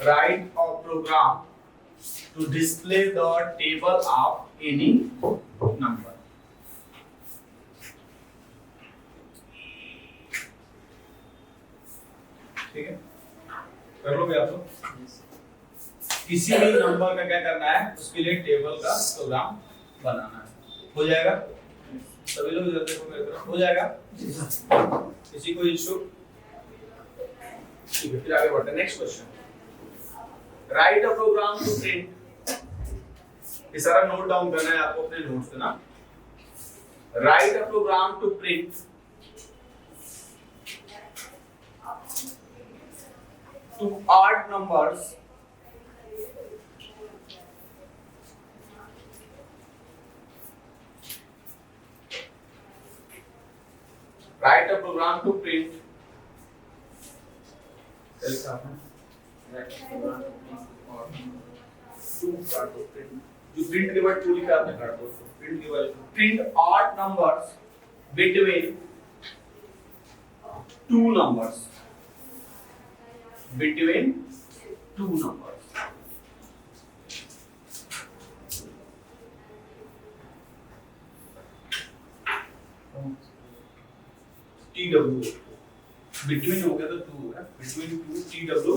write a program to display the table of any number. ठीक है, कर लोगे आप लोग? किसी भी नंबर का क्या करना है, उसके लिए टेबल का प्रोग्राम बनाना है। हो जाएगा? सभी लोग जल्दी को मेरे तरफ हो जाएगा? किसी को इशू? ठीक है, फिर आगे बढ़ते हैं। Next question, write a program to print. ये सारा नोट डाउन करना है आपको अपने नोट्स पे ना। Write a program to print to odd numbers write a program to print जो प्रिंट के बाद टू लिखा आपने काट दो। प्रिंट के बाद print odd numbers between two numbers between two numbers। TW between हो गया तो टू हो गया, between two TW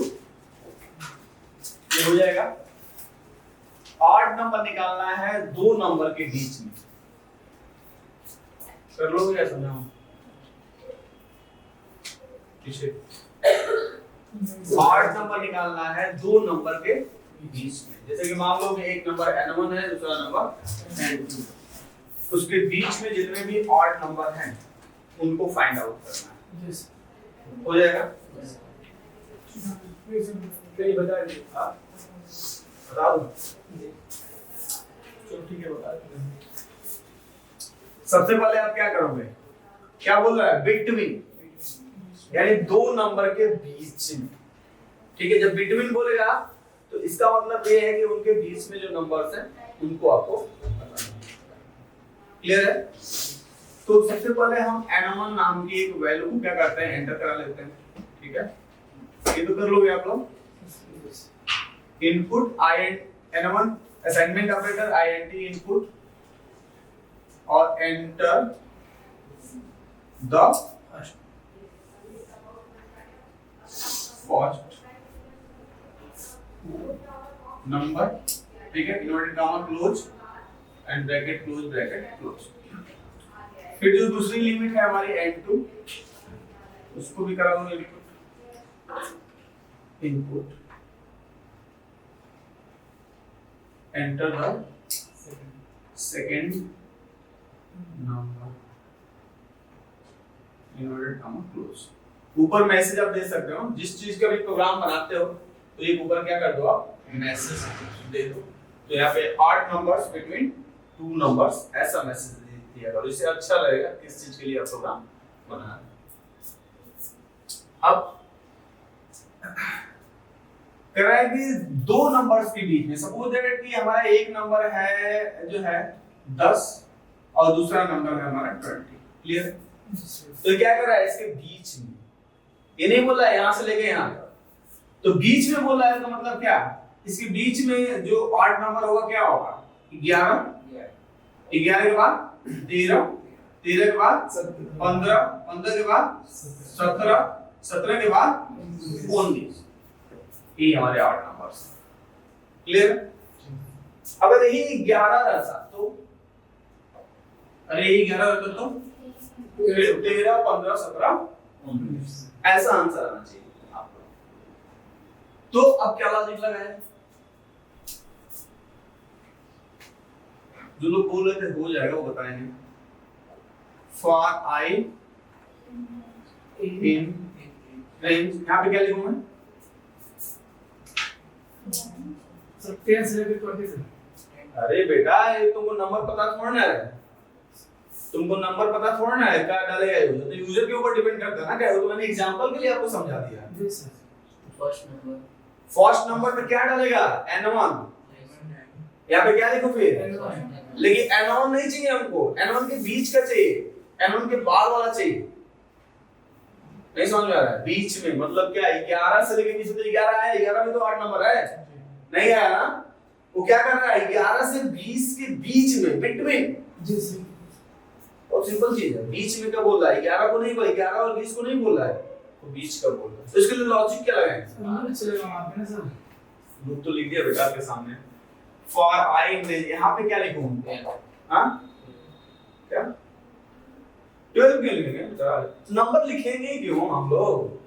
ये हो जाएगा। ऑड नंबर निकालना है दो नंबर के बीच में। कर लोगे क्या समझाऊं? पीछे ऑड नंबर निकालना है दो नंबर के बीच में। जैसे कि मान लो कि एक नंबर n1 है, दूसरा नंबर n2, उसके बीच में जितने भी ऑड नंबर हैं उनको फाइंड आउट करना है। हो जाएगा? कहीं बता दीजिए। बता दूं? चलो ठीक है, बता दो। सबसे पहले आप क्या करोगे? क्या बोल रहा है? बिटवीन, यानी दो नंबर के बीच में। ठीक है, जब बिटवीन बोलेगा तो इसका मतलब ये है कि उनके बीच में जो नंबर्स हैं उनको आपको क्लियर है। तो सबसे पहले हम n1 नाम की एक वैल्यू को क्या करते हैं, एंटर करा लेते हैं। ठीक है, ये तो कर लोगे आप लोग। Input n1 assignment operator int input और एंटर द फर्स्ट नंबर। ठीक है, inverted comma close and bracket close bracket close. फिर जो दूसरी लिमिट है हमारी n2, उसको भी करा दूंगा input enter the second number inverted comma close. ऊपर मैसेज आप दे सकते हो, जिस चीज का भी प्रोग्राम बनाते हो तो एक ऊपर क्या कर दो, आप मैसेज दे दो। तो यहाँ पे odd numbers between two numbers ऐसा मैसेज दिया करो, इससे अच्छा लगेगा किस चीज के लिए आप प्रोग्राम बना रहे हैं। अब कह रहा है कि दो नंबर्स के बीच में, सपोज दैट कि हमारा एक नंबर है जो है 10 और दूसरा नंबर है हमारा 20। क्लियर? तो क्या कर रहा है, इसके बीच में, ये नहीं बोला यहां से लेके यहां तक, तो बीच में बोला है तो मतलब क्या, इसके बीच में जो ऑड नंबर होगा क्या होगा, 11, 11 के बाद 13, 13 के बाद 15, 15 के बाद 17, 17 के बाद 19। ये हमारे ऑड नंबर्स। क्लियर? अगर यही 11 रहता तो, अरे यही 11 रहता तो 13, 15, 17, 19 ऐसा आंसर आना चाहिए आपको। तो अब क्या लॉजिक लगाए, जो लोग बोल रहे थे हो जाएगा वो बताएंगे। फॉर आई इन रेंज, यहाँ पे क्या लिखूं मैं, 10 से लेकर 20 तक। अरे बेटा ये तुमको नंबर पता थोड़ा ना है, तुमको नंबर पता थोड़ा ना है क्या डालेगा यूजर, तो यूजर के ऊपर डिपेंड करता है ना क्या। तो मैंने एग्जांपल के लिए आपको समझा दिया। जी सर। फर्स्ट नंबर पे क्या डालेगा, n1, यहाँ पे क्या लिखो फिर, लेकिन n1 नहीं चाहिए हमको, n1 के बीच का चाहिए, n1 के बाद वाला चाहिए। नहीं समझ में आ रहा है? बीच में मतलब क्या है? 11 से लेके 20 तक 11 है, 11 में तो 8 नंबर है, नहीं आया ना? वो क्या कर रहा है? 11 से 20 के बीच में, बिटवीन। जी सर। और सिंपल चीज है, बीच में क्या बोल रहा है? 11 को नहीं बोल, 11 और 20 को नहीं बोल रहा है, वो बीच का बोल रहा है। तो इसके लिए लॉजिक क्या लगाएं? नंबर चलेगा वहां पे ना सर। लुक तो लिख दिया बेटा के सामने। फॉर आई इन, यहां पे क्या लिखूं? हां क्या 12 क्यों लिखेंगे? नंबर लिखेंगे क्यों हम लोग?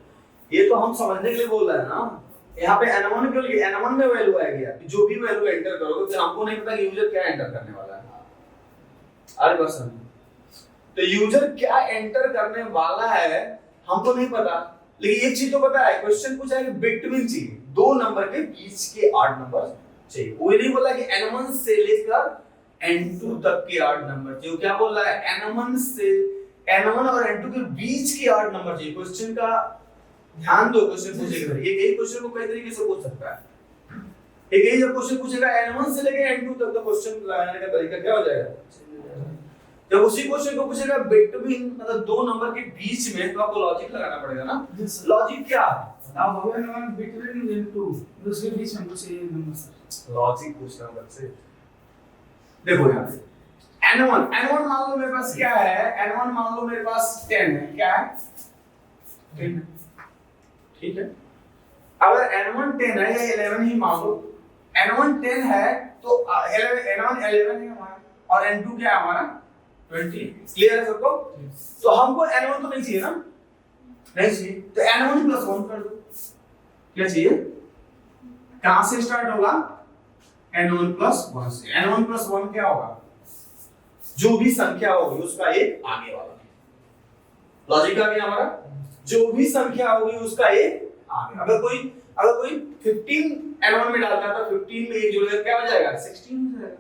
ये तो हम समझने के लिए बोल रहे हैं ना। यहाँ पे n1 क्यों लिखे? n1 में वैल्यू आएगी आपकी, जो भी वैल्यू एंटर करोगे फिर हमको नहीं पता कि यूजर क्या एंटर करने वाला है। अरे बस तो यूजर क्या एंटर करने वाला है हमको नहीं पता, लेकिन एक चीज तो पता है, क्वेश्चन पूछा है कि बिटवीन चाहिए, दो नंबर के बीच के 8 नंबर चाहिए। वो नहीं बोला कि n1 से लेकर n2 तक के 8 नंबर चाहिए। क्या बोल रहा है? n1 और n2 के बीच के 8 नंबर चाहिए। क्वेश्चन का ध्यान दो, क्वेश्चन पूछेगा एक ही क्वेश्चन को कई तरीके से पूछ सकता है। एक ही जब क्वेश्चन पूछेगा n1 से लेकर n2 तक, तो क्वेश्चन लगाने का तरीका क्या हो जाएगा? जब उसी क्वेश्चन को पूछेगा बिटवीन मतलब दो नंबर के बीच में, तो आपको लॉजिक लगाना पड़ेगा ना। लॉजिक क्या है? अब हमें वन बिटवीन n2 उसके बीच में कुछ ये नंबर सर। लॉजिक पूछना बच्चे। देखो यहाँ पे n1 मान लो मेरे पास क्या है? n1 मान लो मेरे पास 10 है। क्या है? 10। ठीक है, अगर n1 10 है या 11 ही मान लो, n1 10 है तो n1 11 है हमारा, और n2 क्या है हमारा? 20। क्लियर है सबको? तो हमको n1 तो नहीं चाहिए ना, नहीं चाहिए, तो n1 + 1 कर दो। क्या चाहिए? कहां से स्टार्ट होगा? n1 + 1 से। n1 + 1 क्या होगा? जो भी संख्या होगी उसका एक आगे वाला। लॉजिक आ गया हमारा? जो भी संख्या होगी उसका एक आगे। अगर कोई 15 n1 में डालता है तो 15 में एक जोड़ेगा, क्या हो जाएगा? 16 हो जाएगा।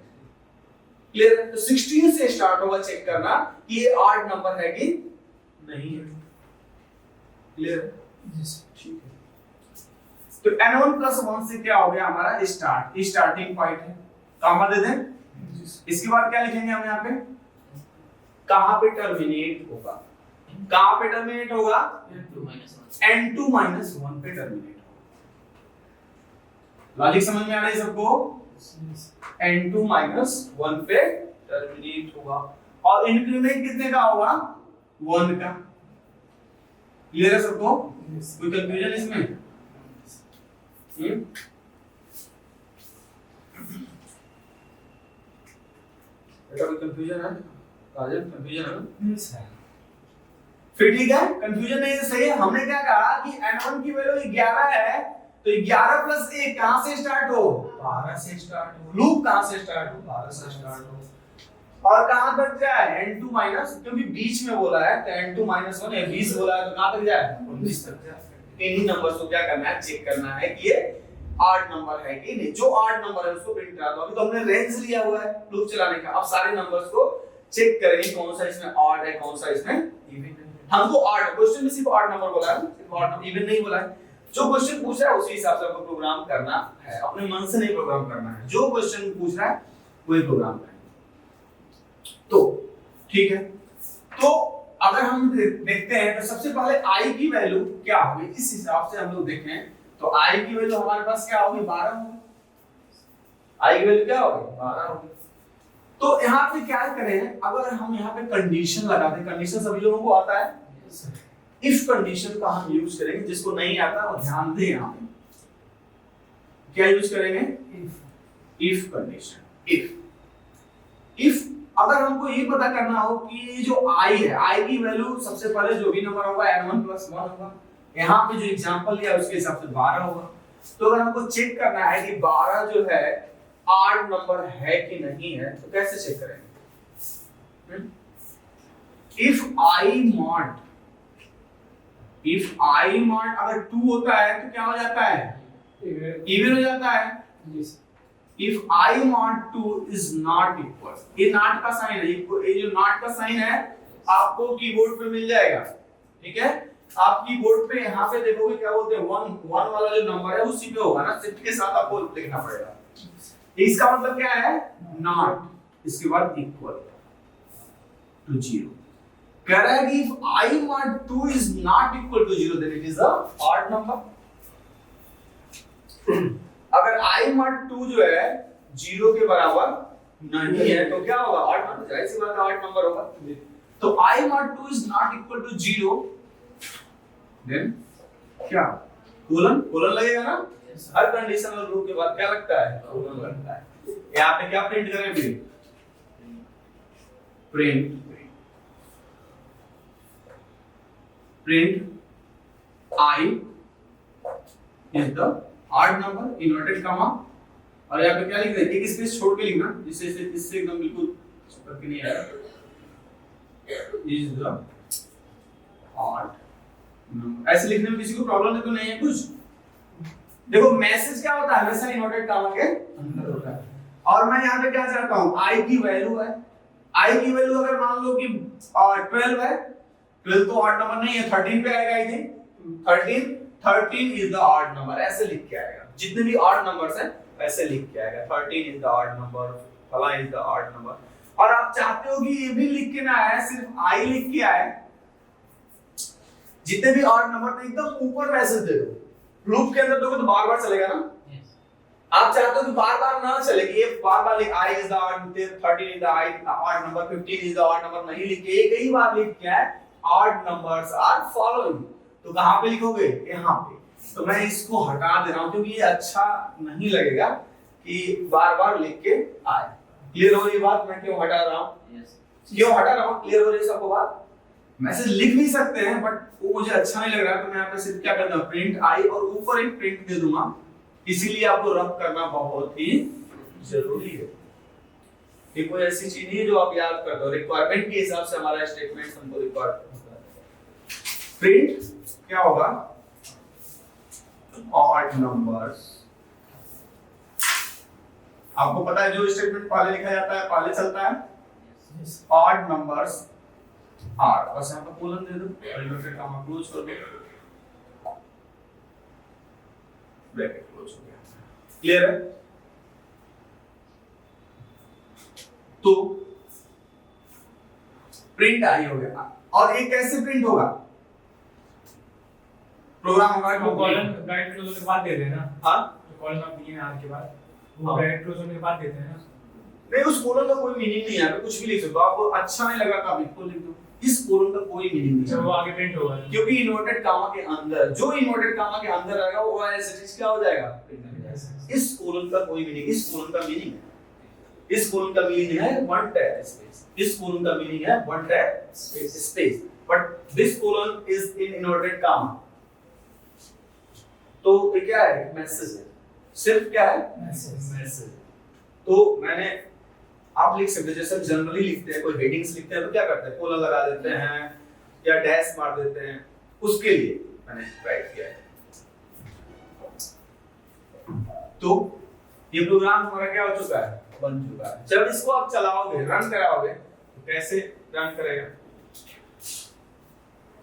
क्लियर है? तो 16 से स्टार्ट होगा चेक करना कि ये 8 नंबर है कि नहीं है। क्लियर है? ठीक है, तो n1 + 1 से क्या हो गया हमारा? स्टार्टिंग पॉइंट है। कहां दे दें? इसके बाद क्या लिखेंगे हम यहाँ पे? कहां पे टर्मिनेट होगा? कहां पे टर्मिनेट होगा? n2 - 1 पे टर्मिनेट होगा। लॉजिक समझ में आ रही है सबको? n2 - 1 पे टर्मिनेट होगा, और इंक्रीमेंट कितने का होगा? 1 का। क्लियर है सबको? कोई कंफ्यूजन इसमें? बेटा कोई कंफ्यूजन है? राजन कंफ्यूजन है? नहीं सर। फिर ठीक है, कंफ्यूजन नहीं है, सही है। हमने क्या कहा कि n1 की वैल्यू 11 है, तो 11 + 1 कहां से स्टार्ट हो? 12 से स्टार्ट हो। लूप कहां से स्टार्ट हो? 12 से स्टार्ट हो। और कहां तक जाए? n2 माइनस, क्योंकि बीच में बोला है तो n2 - 1 है, 20 बोला है तो कहां तक जाए? 19 तक जाए। इन्हीं नंबर्स को क्या करना है? चेक करना है कि ये 8 नंबर है कि नहीं। जो 8 नंबर है उसको प्रिंट करा दो। अभी तो हमने रेंज लिया हुआ है लूप चलाने का, अब सारे नंबर्स को चेक करेंगे कौन सा इसमें ऑड है, कौन सा इसमें इवन है। हमको 8 क्वेश्चन में सिर्फ 8 नंबर बोला है, सिर्फ 8 नंबर, इवन नहीं बोला है। जो क्वेश्चन पूछ रहा है उसी हिसाब से आपको प्रोग्राम करना है, अपने मन से नहीं प्रोग्राम करना है। जो क्वेश्चन पूछ रहा है वही प्रोग्राम करना है। तो ठीक है, तो अगर हम देखते हैं तो सबसे पहले i की वैल्यू क्या होगी, इस हिसाब से हम लोग देखें तो i की वैल्यू हमारे पास क्या होगी? 12 होगी। i की वैल्यू क्या होगी? 12 होगी। तो यहाँ पे क्या करें? अगर हम यहाँ पे कंडीशन लगा दें, कंडीशन सभी लोगों को आता है, इफ कंडीशन का हम यूज करेंगे। जिसको नहीं आता वो ध्यान दें, यहाँ पे क्या यूज करेंगे? If condition. इफ अगर हमको ये पता करना हो कि जो i है, i की वैल्यू सबसे पहले जो भी नंबर होगा n1 + 1 होगा। यहाँ पे जो एग्जांपल लिया उसके हिसाब से 12 होगा। तो अगर हमको चेक करना है कि 12 जो है 8 नंबर है कि नहीं है, तो कैसे चेक करेंगे? इफ i mod अगर 2 होता है तो क्या हो जाता है? इवन हो जाता है। If I mod 2 is not equal, ये नॉट का साइन है, ये जो नॉट का साइन है आपको कीबोर्ड पे मिल जाएगा। ठीक है, आप कीबोर्ड पे यहाँ पे देखोगे क्या बोलते हैं, 1 वाला जो नंबर है उसी पे होगा ना, शिफ्ट के साथ आपको लिखना पड़ेगा। इसका मतलब क्या है? नॉट, इसके बाद इक्वल टू 0। कह रहा है कि if I mod 2 is not equal to 0 then it is a odd number. अगर I mod 2 जो है 0 के बराबर नहीं है तो क्या होगा? odd number, जाहिर सी बात है odd number होगा. तो I mod 2 is not equal to 0 then क्या? कोलन लगेगा ना? हर कंडीशनल रूप के बाद क्या लगता है? कोलन लगता है. यहाँ पे क्या प्रिंट करें फिर? Print I is the odd number inverted comma और यहाँ पे क्या लिख दें? एक स्पेस छोड़ के लिखना जिससे इससे एकदम बिल्कुल चिपक के नहीं आएगा. is the odd number. ऐसे लिखने में किसी को प्रॉब्लम तो नहीं है कुछ? देखो मैसेज क्या होता है? हमेशा इन्वर्टेड कॉमा के अंदर होता है. और मैं यहाँ पे क्या चाहता हूँ? I की वैल्यू है. I की वैल्यू अगर मान लो कि 12 है, 12 तो ऑड नंबर नहीं है, 13 पे आएगा. I think 13 is the odd number. ऐसे लिख के आएगा. जितने भी ऑड नंबर्स हैं वैसे लिख के आएगा. 13 इज द ऑड नंबर, फला इज द ऑड नंबर. और आप चाहते हो कि ये भी लिख के ना आए, सिर्फ I लिख के आए. जितने भी ऑड नंबर थे एकदम ऊपर मैसेज दे दो. लूप के अंदर दोगे तो बार-बार चलेगा ना? आप चाहते हो कि बार-बार ना चले कि ये बार-बार लिख I is the odd, 13 is the odd number, 15 is the odd number नहीं लिख के एक ही बार लिख के आए odd numbers are following. तो कहाँ पे लिखोगे? यहाँ पे. तो मैं इसको हटा दे रहा हूँ क्योंकि ये अच्छा नहीं लगेगा कि बार-बार लिख के आए. क्लियर हो ये बात? मैं क्यों हटा रहा हूँ? क्यों हटा रहा हूँ? क्लियर हो रही है सबको बात? मैसेज लिख भी सकते हैं बट वो मुझे अच्छा नहीं लग रहा तो मैं यहाँ पे सिर्फ क्या करता हूँ? प्रिंट I और ऊपर एक प्रिंट दे दूंगा. इसीलिए आपको रब करना बहुत ही जरूरी है. ये कोई ऐसी चीज नहीं है जो आप याद कर दो. रिक्वायरमेंट के हिसाब से हमारा स्टेटमेंट हमको रिक्वायर होता है. प्रिंट क्या होगा? Odd numbers. आपको पता है जो स्टेटमेंट पहले लिखा जाता है पहले चलता है. Odd numbers are. बस यहाँ पे कोलन दे दो और इन्वर्टेड कॉमा क्लोज कर दो. ब्रैकेट क्लोज हो गया. क्लियर है? तो प्रिंट आई हो गया. और ये कैसे प्रिंट होगा? प्रोग्राम होगा तो कॉलन ब्रैकेट क्लोज होने के बाद देते हैं ना? हां, तो कॉलन आप दिए आर के बाद वो ब्रैकेट क्लोज होने के बाद देते हैं ना? नहीं, उस कोलन का कोई मीनिंग नहीं है. आप कुछ भी लिख सकते हो. आपको अच्छा नहीं लगा तो आप इसको लिख दो. इस कोलन का कोई मीनिंग नहीं है. वो आगे प्रिंट होगा क्योंकि इन्वर्टेड कॉमा के अंदर जो इन्वर्टेड कॉमा के अंदर आएगा वो एज क्या हो जाएगा? इस कोलन का कोई मीनिंग. इस कोलन का मीनिंग है, इस कोलन का मीनिंग है वन टैब स्पेस. इस कोलन का मीनिंग है one tab space. But this colon is in inverted comma. तो ये क्या है? मैसेज है. सिर्फ क्या है? मैसेज. तो मैंने आप लिख सकते हैं जैसे जनरली लिखते हैं, कोई हेडिंग्स लिखते हैं तो क्या करते हैं? कोलन लगा देते हैं या डैश मार देते हैं. उसके लिए मैंने राइट किया है. तो ये प्रोग्राम हमारा क्या हो चुका है? बन चुका है. जब इसको आप चलाओगे, रन कराओगे तो कैसे रन करेगा?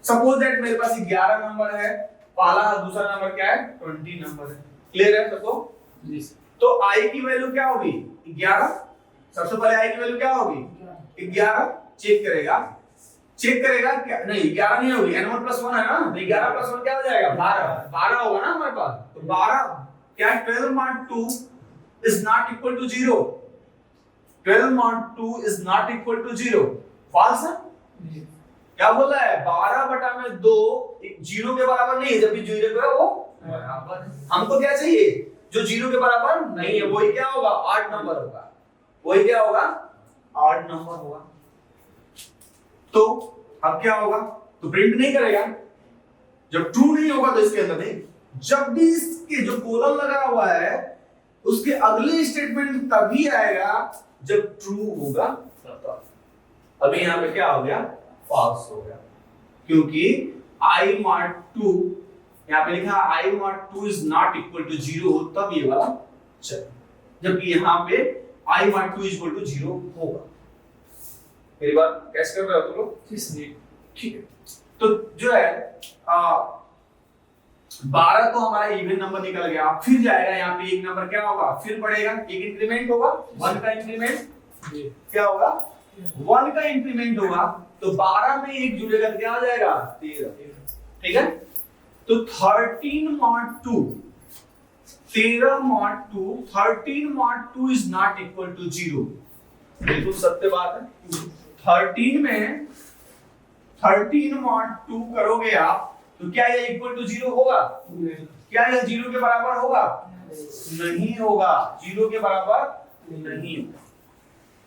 सपोज दैट मेरे पास 11 नंबर है. पहला और दूसरा नंबर क्या है? 20 नंबर है. क्लियर है सबको? जी. तो I की वैल्यू क्या होगी? 11. सबसे पहले I की वैल्यू क्या होगी? 11. चेक करेगा क्या? नहीं, 11 नहीं होगी. n1 + 1 है ना? तो 11 + 1 क्या हो जाएगा? 12 होगा ना हमारे पास. तो 12 क्या? 12 mod 2 is not equal to 0. 12 mod 2 is not equal to 0. false है? क्या बोल रहा है? 12/2 0 के बराबर नहीं है. जब भी 0 है वो बराबर. हमको क्या चाहिए? जो 0 के बराबर नहीं है वही क्या होगा? ऑड नंबर होगा. वही क्या होगा? ऑड नंबर होगा. तो अब क्या होगा? तो प्रिंट नहीं करेगा. जब ट्रू नहीं होगा तो इसके अंदर नहीं. जब भी इसके जो कोलन लगा हुआ है उसके अगले स्टेटमेंट तभी आएगा जब ट्रू होगा. अभी यहां पे क्या हो गया? फॉल्स हो गया. क्योंकि I mod 2 यहाँ पे लिखा I mod 2 is not equal to 0 हो तब ये वाला चल. जबकि यहाँ पे I mod 2 is equal to 0 होगा. मेरी बात कैसे कर रहे हो तुम लोग? ठीक है. तो जो है 12 तो हमारा इवन नंबर निकल गया. फिर जाएगा यहाँ पे एक नंबर क्या होगा? फिर बढ़ेगा. एक इंक्रीमेंट होगा. 1 का इंक्रीमेंट क्या होगा? 1 का इंक्रीमेंट होगा तो 12 में 1 जुड़ेगा तो क्या हो जाएगा 13। ठीक है, तो 13 mod 2, 13 mod 2, 13 mod 2 is not equal to 0। बिल्कुल सत्य बात है। 13 में 13 mod 2 करोगे आप तो क्या ये इक्वल टू 0 होगा? क्या ये 0 के बराबर होगा? नहीं होगा, 0 के बराबर नहीं होगा।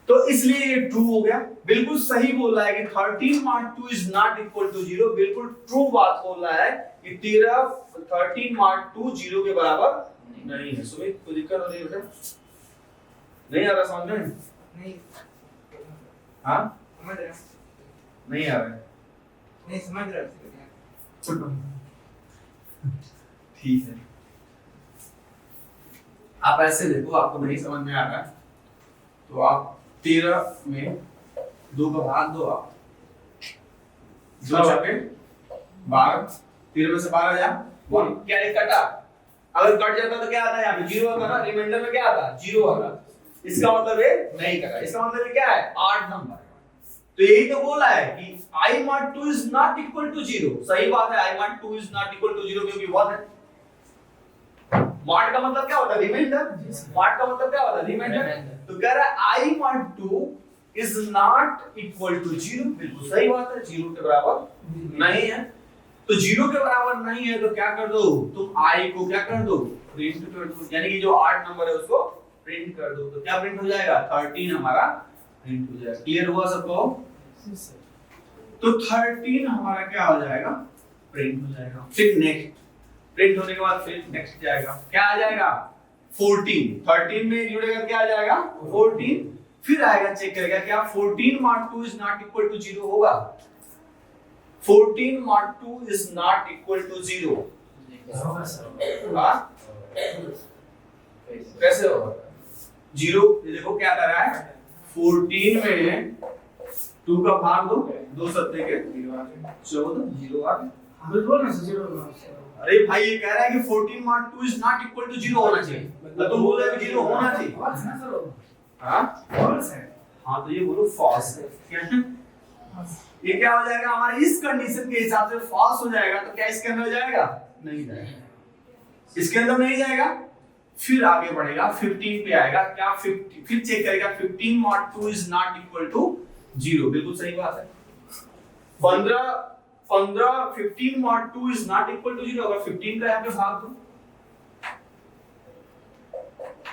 तो इसलिए ये ट्रू हो गया। बिल्कुल सही बोल रहा है कि 13 mod 2 is not equal to 0। बिल्कुल ट्रू बात बोल रहा है कि 13 mod 2 0 के बराबर नहीं है। सुमित कोई दिक्कत हो रही है बेटा? नहीं आ रहा समझ में? नहीं हाँ समझ रहा नहीं आ रहा है। नहीं समझ रहा ठीक है, आप ऐसे देखो, आपको नहीं समझ में आ रहा है तो आप 13 में 2 का भाग दो। आप 2 छक्के 12, 13 में से 12 जा 1, क्या एक कटा? अगर कट जाता तो क्या आता है यहाँ पे? 0 आता ना, रिमाइंडर में क्या आता? 0 आता। इसका मतलब ये नहीं कटा, इसका मतलब ये क्या है? 8 नंबर। तो यही तो बोला है कि I mod 2 is not equal to 0। सही बात है, I mod 2 is not equal to 0 क्योंकि 1 है। mod का मतलब क्या होता है? रिमाइंडर। mod का मतलब क्या होता है? रिमाइंडर। तो कह रहा है I mod 2 is not equal to 0। बिल्कुल सही बात है, 0 के बराबर नहीं है। तो 0 के बराबर नहीं है तो क्या कर दो तुम? I को क्या कर दो? प्रिंट कर दो, यानी कि जो 8 नंबर है उसको प्रिंट कर दो। तो क्या प्रिंट हो जाएगा? 13 हमारा प्रिंट हो जाएगा। क्लियर हुआ सबको? तो 13 हमारा क्या हो जाएगा? प्रिंट हो जाएगा। फिर नेक्स्ट प्रिंट होने के बाद फिर नेक्स्ट जाएगा, क्या आ जाएगा? 14। 13 में जुड़ेगा क्या आ जाएगा? 14। फिर आएगा, चेक करेगा क्या 14 mod 2 is not equal to 0 होगा? 14 mod 2 is not equal to 0 होगा? कैसे होगा? 0 देखो क्या कर रहा है? 14 में 2 का भाग दो, 2 सत्ते के 14, 0 आ गया। बिल्कुल ना 0। अरे भाई ये कह रहा है कि 14 mod 2 is not equal to 0 होना चाहिए, तो तुम बोल रहे हो 0 होना चाहिए। हाँ फॉल्स है। हाँ तो ये बोलो फॉल्स है। क्या है? ये क्या हो जाएगा? हमारे इस कंडीशन के हिसाब से फॉल्स हो जाएगा। तो क्या इसके अंदर जाएगा? नहीं जाएगा, इसके अंदर नहीं जाएगा। फिर आगे बढ़ेगा, 15 पे आएगा, क्या 50? फिर चेक करेगा 15 mod 2 is not equal to 0। बिल्कुल सही बात है। 15 mod 2 is not equal to 0। अगर 15 का यहाँ पे भाग दो,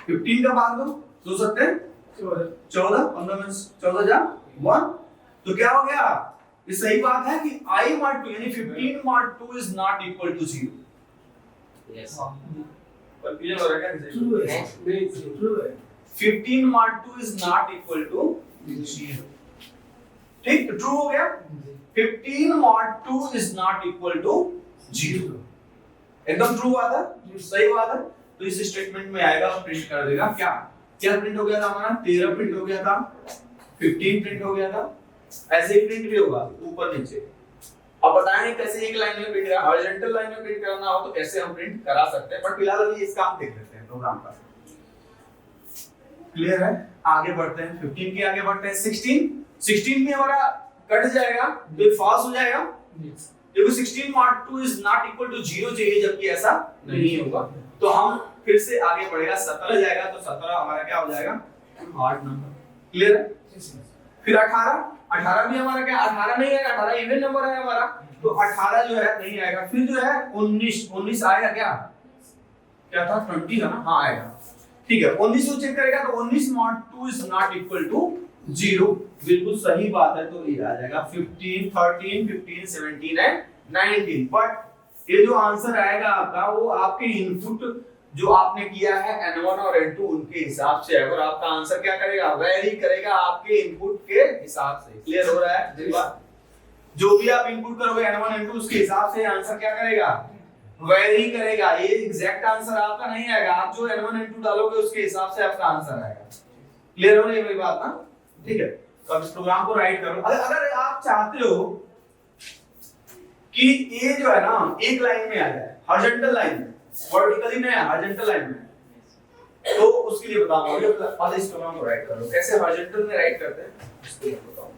15 का भाग दो, 2 सत्ते 14, 15 में 14 जा 1, तो क्या हो गया? ये सही बात है कि I mod 2 यानी 15 mod 2 is not equal to 0। Yes. Confusion हो रहा है क्या? ट्रू है, ट्रू है। 15 mod 2 is not equal to 0। ठीक, ट्रू हो गया। 15 mod 2 is not equal to 0। एकदम ट्रू बात है, सही बात है। तो इस स्टेटमेंट में आएगा, प्रिंट कर देगा। क्या क्या प्रिंट हो गया था हमारा? 13 प्रिंट हो गया था, 15 प्रिंट हो गया था। ऐसे ही प्रिंट भी होगा ऊपर नीचे। अब बताएंगे कैसे एक लाइन में प्रिंट करना, हॉरिजॉन्टल लाइन में प्रिंट करना हो तो कैसे हम प्रिंट करा सकते हैं। बट फिलहाल अभी इसका हम देख लेते हैं प्रोग्राम का। क्लियर है? आगे बढ़ते हैं, 15 के आगे बढ़ते हैं। 16 में हमारा कट जाएगा तो फॉल्स हो जाएगा। देखो 16 mod 2 is not equal to 0 चाहिए, जबकि ऐसा नहीं होगा। तो हम फिर से आगे बढ़ेगा, 17 जाएगा तो 17 हमारा क्या हो जाएगा? Odd number. क्लियर है? फिर 18 भी हमारा क्या? 18 नहीं आएगा, 18 इवन नंबर है हमारा, तो 18 जो है नहीं आएगा। फिर जो है 19 आएगा। क्या था? 20 था ना? हाँ आएगा। ठीक है, 19 को चेक करेगा तो 19 mod 2 is not equal to 0। बिल्कुल सही बात है, तो ये आ जाएगा 15, 13, 15, 17 एंड 19। बट ये जो आंसर आएगा आपका वो आपके इनपुट जो आपने किया है N1 और N2 उनके हिसाब से है, और आपका आंसर क्या करेगा? वेरी करेगा आपके इनपुट के हिसाब से। क्लियर हो रहा है? जो भी आप इनपुट करोगे N1 N2 उसके हिसाब से आंसर क्या करेगा? वेरी करेगा। ये एग्जैक्ट आंसर आपका नहीं आएगा, आप जो N1 N2 डालोगे उसके हिसाब से आपका आंसर आएगा। क्लियर हो रही है मेरी बात ना? ठीक है, तो अब इस प्रोग्राम को राइट करो। अगर आप चाहते हो कि ये जो है ना एक लाइन में आ जाए, हॉरिजॉन्टल लाइन में, वर्टिकली नहीं, हॉरिजॉन्टल लाइन में, तो उसके लिए बताऊंगा। पहले इस प्रोग्राम को राइट करो, कैसे हॉरिजॉन्टल में राइट करते हैं उसके लिए बताऊंगा।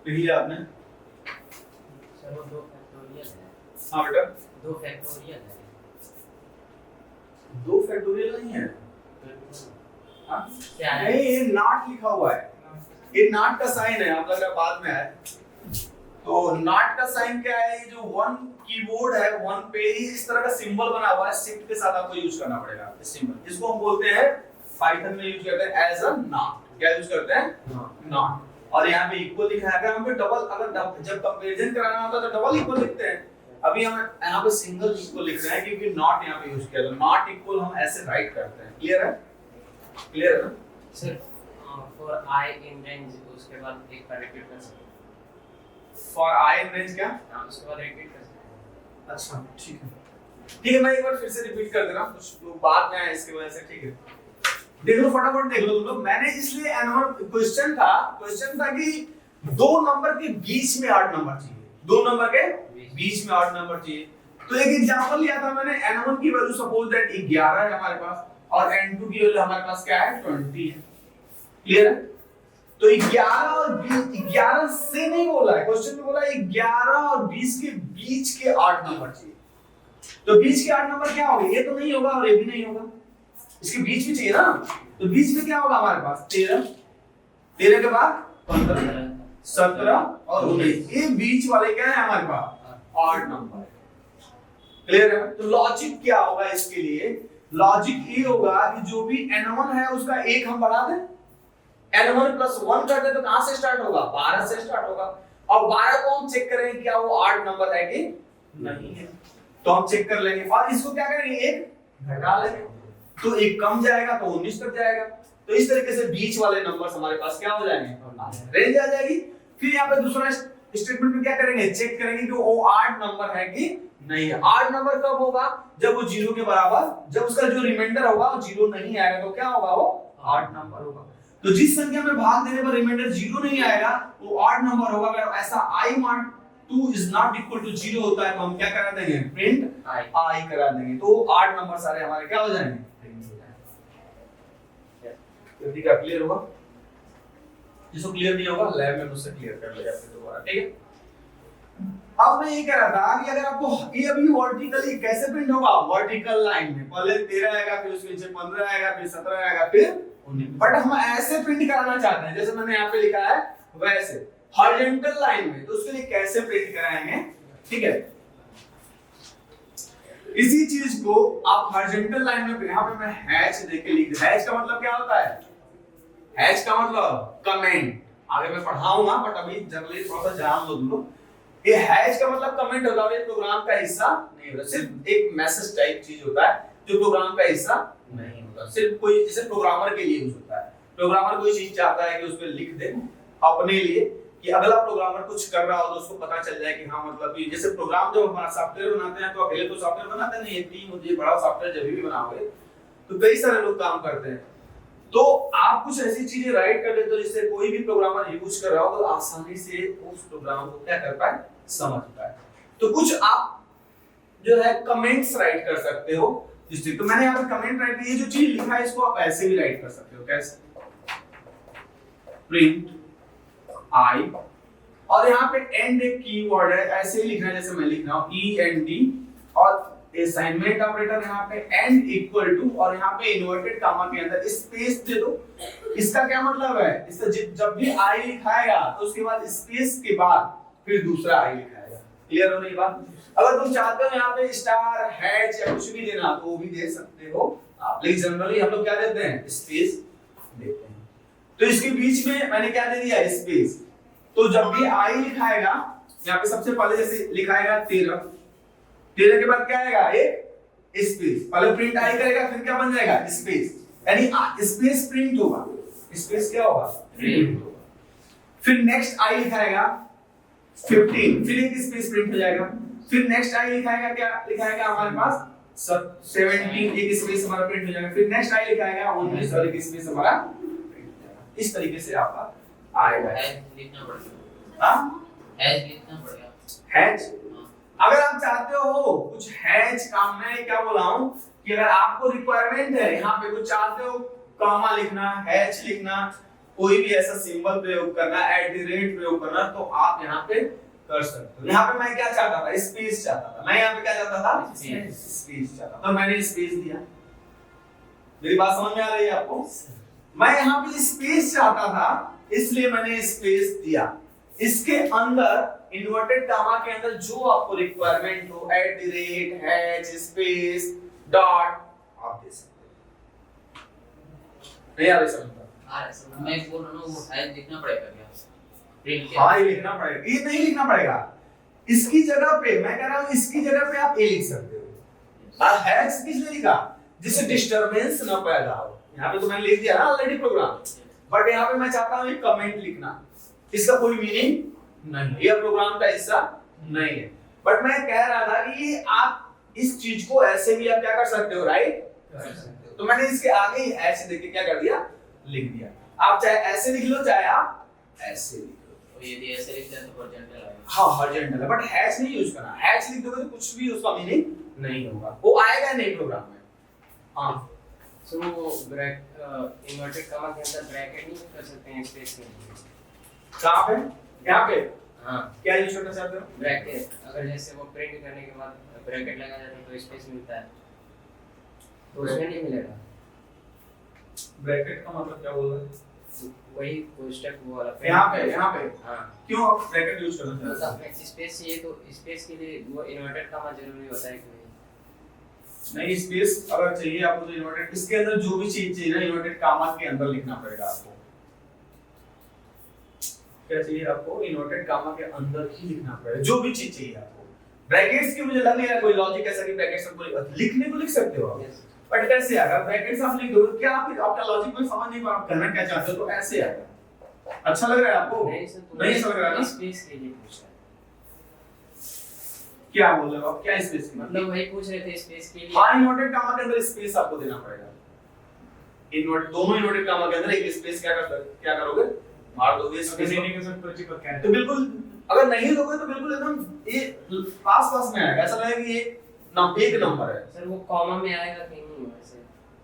लिख लिया आपने? सर वो 2 फैक्टोरियल है। हाँ बेटा 2 फैक्टोरियल है। 2 फैक्टोरियल नहीं है। हाँ क्या है? नहीं, ये नॉट लिखा हुआ है, ये नॉट का साइन है, आप लग रहा है बाद में है। तो नॉट का साइन क्या है? ये जो 1 कीबोर्ड है 1 पे ही इस तरह का सिंबल बना हुआ है, शिफ्ट के साथ आपको यूज करना पड़ेगा इस सिंबल। इसको हम बोलते हैं पाइथन में यूज करते हैं एज अ नॉट। क्या यूज करते हैं? नॉट। और यहाँ पे इक्वल लिखा है। अगर हम पे डबल, अगर जब कंपैरिजन कराना होता है तो डबल इक्वल लिखते हैं। अभी हम यहाँ पे सिंगल इक्वल लिख रहे हैं क्योंकि नॉट यहाँ पे यूज किया, तो नॉट इक्वल हम ऐसे राइट करते हैं। क्लियर है? क्लियर है ना? Sir for I in range उसके बाद एक बार रिपीट कर सकते हैं। फॉर आई इन रेंज क्या? हां उसके बाद रिपीट कर सकते हैं। अच्छा ठीक है, ठीक है, मैं एक बार फिर से रिपीट कर दे रहा हूँ, कुछ लोग बाद में आए इसकी वजह से। ठीक है, देख लो फटाफट देख लो तुम लोग। मैंने इसलिए एनवन क्वेश्चन था कि 2 नंबर के बीच में 8 नंबर चाहिए, 2 नंबर के बीच में 8 नंबर चाहिए। तो एक एग्जांपल लिया था मैंने, n1 की वैल्यू सपोज दैट 11 है हमारे पास और n2 की वैल्यू हमारे पास क्या है? 20 है। क्लियर है? तो 11 और 20, 11 से नहीं बोला है क्वेश्चन में, बोला 11 और 20 के बीच के 8 नंबर चाहिए। तो बीच के 8 नंबर क्या होंगे? ये तो नहीं होगा और ये भी नहीं होगा, इसके बीच में चाहिए ना। तो बीच में क्या होगा हमारे पास? 13, 13 के बाद 15, 17 और 19। ये बीच वाले क्या है हमारे पास? 8 नंबर। क्लियर है? तो लॉजिक क्या होगा इसके लिए? लॉजिक ये होगा कि जो भी n1 है उसका 1 हम बढ़ा दें, n1 प्लस 1 कर दे, तो कहां से स्टार्ट होगा? 12 से स्टार्ट होगा। और 12 को हम चेक करेंगे क्या वो 8 नंबर है कि नहीं है, तो हम चेक कर लेंगे और इसको क्या करेंगे? 1 घटा लेंगे, तो 1 कम जाएगा तो 19 तक जाएगा। तो इस तरीके से बीच वाले नंबर्स हमारे पास क्या हो जाएंगे? रेंज आ जाएगी। फिर यहाँ पे दूसरा स्टेटमेंट में क्या करेंगे? चेक करेंगे कि वो 8 नंबर है कि नहीं है। 8 नंबर कब होगा? जब वो 0 के बराबर, जब उसका जो रिमाइंडर होगा वो 0 नहीं आएगा, तो क्या होगा? वो 8 नंबर होगा। तो जिस संख्या में भाग देने पर रिमाइंडर 0 नहीं आएगा वो 8 नंबर होगा। अगर ऐसा i मान 2 is not equal to 0 होता है तो हम क्या करा देंगे? प्रिंट i करा देंगे। तो 8 नंबर सारे हमारे क्या हो जाएंगे? जल्दी का क्लियर होगा? जिसको क्लियर नहीं होगा लैब में मुझसे क्लियर कर लेगा फिर दोबारा। ठीक है, अब मैं ये कह रहा था कि अगर आपको ये अभी वर्टिकली कैसे प्रिंट होगा? वर्टिकल लाइन में पहले 13 आएगा, फिर उसके नीचे 15 आएगा, फिर 17 आएगा, फिर 19। बट हम ऐसे प्रिंट कराना चाहते हैं जैसे मैंने यहाँ पे लिखा है वैसे हॉरिजॉन्टल लाइन में, तो उसके लिए कैसे प्रिंट कराएंगे? ठीक है, इसी चीज को आप हॉरिजॉन्टल लाइन में, यहाँ पे मैं हैच देके लिख, हैच का मतलब क्या होता है? हैच का मतलब कमेंट। आगे मैं पढ़ाऊंगा बट अभी जनरली थोड़ा सा जान लो तुम लोग। ये हैश का मतलब कमेंट होता है, प्रोग्राम का हिस्सा नहीं होता, सिर्फ एक मैसेज टाइप चीज होता है जो प्रोग्राम का हिस्सा नहीं होता, सिर्फ कोई जैसे प्रोग्रामर के लिए यूज होता है। प्रोग्रामर कोई चीज चाहता है कि उस पे लिख दे अपने लिए कि अगला प्रोग्रामर कुछ कर रहा हो तो उसको पता चल जाए कि हाँ मतलब कि जैसे प्रोग्राम जब हमारा सॉफ्टवेयर बनाते हैं तो अकेले तो सॉफ्टवेयर बनाते नहीं है, टीम होती है, बड़ा सॉफ्टवेयर जब भी बनाओगे तो कई सारे लोग काम करते हैं। तो आप कुछ ऐसी चीजें राइट कर देते हो जिससे कोई भी प्रोग्रामर यूज कर रहा हो तो आसानी से उस प्रोग्राम को क्या कर पाए, समझ पाए। तो कुछ आप जो है कमेंट्स राइट कर सकते हो जिससे, तो मैंने यहाँ पे कमेंट राइट किया, ये जो चीज लिखा है इसको आप ऐसे भी राइट कर सकते हो। कैसे? प्रिंट आई और यहाँ पे एंड एक कीवर्ड है, ऐसे ही लिखना है जैसे मैं लिख रहा हूँ END और असाइनमेंट ऑपरेटर यहाँ पे एंड इक्वल टू और यहाँ पे इन्वर्टेड कामा के अंदर स्पेस दे दो। इसका क्या मतलब है, इसका जब भी आई लिखाएगा तो उसके बाद स्पेस के बाद फिर दूसरा आई लिखाएगा। क्लियर हो रही बात? अगर तुम चाहते हो यहाँ पे स्टार हैच या कुछ भी देना तो वो भी दे सकते हो आप, लेकिन जनरली हम लोग क्या देते हैं, स्पेस देते हैं। तो इसके बीच में मैंने क्या दे दिया, स्पेस। तो जब भी आई लिखाएगा यहाँ पे सबसे पहले जैसे लिखाएगा 13 के बाद क्या आएगा, एक स्पेस, पहले प्रिंट आई करेगा फिर क्या बन जाएगा, स्पेस, यानी स्पेस प्रिंट होगा, स्पेस क्या होगा, प्रिंट होगा। फिर नेक्स्ट आई लिखाएगा 15, फिर एक स्पेस प्रिंट हो जाएगा। फिर नेक्स्ट आई लिखाएगा, क्या लिखाएगा हमारे पास 17, एक स्पेस हमारा प्रिंट हो जाएगा। फिर नेक्स्ट आई लिखाएगा 19 और एक स्पेस हमारा प्रिंट हो जाएगा। इस तरीके से आपका आएगा। लिखना पड़ेगा, हाँ हैश लिखना पड़ेगा, हैच। अगर आप चाहते हो कुछ हैच काम, मैं क्या बोला हूं कि अगर आपको रिक्वायरमेंट है यहाँ पे कुछ चाहते हो कॉमा लिखना, हैच लिखना, कोई भी ऐसा सिंबल प्रयोग करना, @ प्रयोग करना, तो आप यहाँ पे कर सकते हो। यहाँ पे मैं क्या चाहता था, स्पेस चाहता था। मैं यहाँ पे क्या चाहता था, स्पेस चाहता था, तो मैंने स्पेस दिया। मेरी बात समझ में आ रही है आपको? मैं यहाँ पे स्पेस चाहता था इसलिए मैंने स्पेस दिया। इसके अंदर इन्वर्टेड कामा के अंदर जो आपको रिक्वायरमेंट हो, @ हैच स्पेस डॉट आप दे सकते हो। नहीं आ रही समझ में? मैं बोल रहा हूँ वो हैश लिखना पड़ेगा क्या, प्रिंट के? हाँ ये लिखना पड़ेगा, ये नहीं लिखना पड़ेगा। इसकी जगह पे मैं कह रहा हूँ, इसकी जगह पे आप ए लिख सकते हो। और हैश किस लिए लिखा, जिससे डिस्टरबेंस ना पैदा हो। यहाँ पे तो मैंने लिख दिया ना ऑलरेडी प्रोग्राम, बट यहाँ पे मैं चाहता हूँ एक कमेंट लिखना, इसका कोई मीनिंग नहीं, ये प्रोग्राम का हिस्सा नहीं है। बट मैं कह रहा था कि ये आप इस चीज को ऐसे भी आप क्या कर सकते हो, राइट कर सकते हो। तो मैंने इसके आगे ही ऐसे देख के क्या कर दिया, लिख दिया। आप चाहे ऐसे लिख लो चाहे आप ऐसे लिख लो। तो यदि ऐसे लिखते हैं तो हॉरिजॉन्टल आएगा। हाँ हॉरिजॉन्टल है, बट हैश नहीं यूज करना। हैश लिख दोगे तो कुछ भी उसका मीनिंग नहीं होगा, वो आएगा नहीं प्रोग्राम में। हाँ सो इन्वर्टेड कामा के अंदर ब्रैकेट नहीं कर सकते हैं, स्पेस में? कहाँ पे, यहाँ पे हाँ क्या यूज करना चाहते हो, ब्रैकेट। अगर जैसे वो प्रिंट करने के बाद ब्रैकेट लगा जाता है तो स्पेस मिलता है, तो उसमें नहीं मिलेगा। ब्रैकेट का मतलब क्या बोल रहे हैं? वही वो स्टेप वो वाला यहाँ पे हाँ, क्यों आप ब्रैकेट यूज करना चाहते हो? मतलब स्पेस चाहिए तो स्पेस के लिए वो इन्वर्टेड कामा जरूरी होता है कि नहीं, स्पेस अगर चाहिए आपको तो इन्वर्टेड, इसके अंदर जो भी चीज चाहिए ना इन्वर्टेड कामा के अंदर लिखना पड़ेगा आपको। क्या चाहिए आपको, इन्वर्टेड कामा के अंदर ही लिखना पड़ेगा जो भी चीज चाहिए आपको। ब्रैकेट्स की मुझे लग नहीं रहा कोई लॉजिक ऐसा कि ब्रैकेट्स आपको लिखने को लिख सकते हो आप, बट कैसे आएगा ब्रैकेट्स आप लिख दो, क्या आप आपका लॉजिक में समझ नहीं पा, आप करना क्या चाहते हो तो ऐसे आएगा। अच्छा लग रहा है आपको? नहीं सर, तो नहीं समझ रहा है ना? स्पेस के लिए पूछ रहा है। क्या बोल रहे हो आप, क्या स्पेस की मतलब वही पूछ रहे थे स्पेस के लिए। हाँ इन्वर्टेड कामा के अंदर स्पेस आपको देना पड़ेगा। दोनों इन्वर्टेड कामा के अंदर एक स्पेस क्या करोगे, मार दोगे स्पेस देने के साथ परिचय पर क्या है, तो बिल्कुल अगर नहीं दोगे तो बिल्कुल एकदम ये पास में आएगा, ऐसा लगेगा कि ये एक नंबर है। सर वो कॉमा में आएगा कि नहीं वैसे,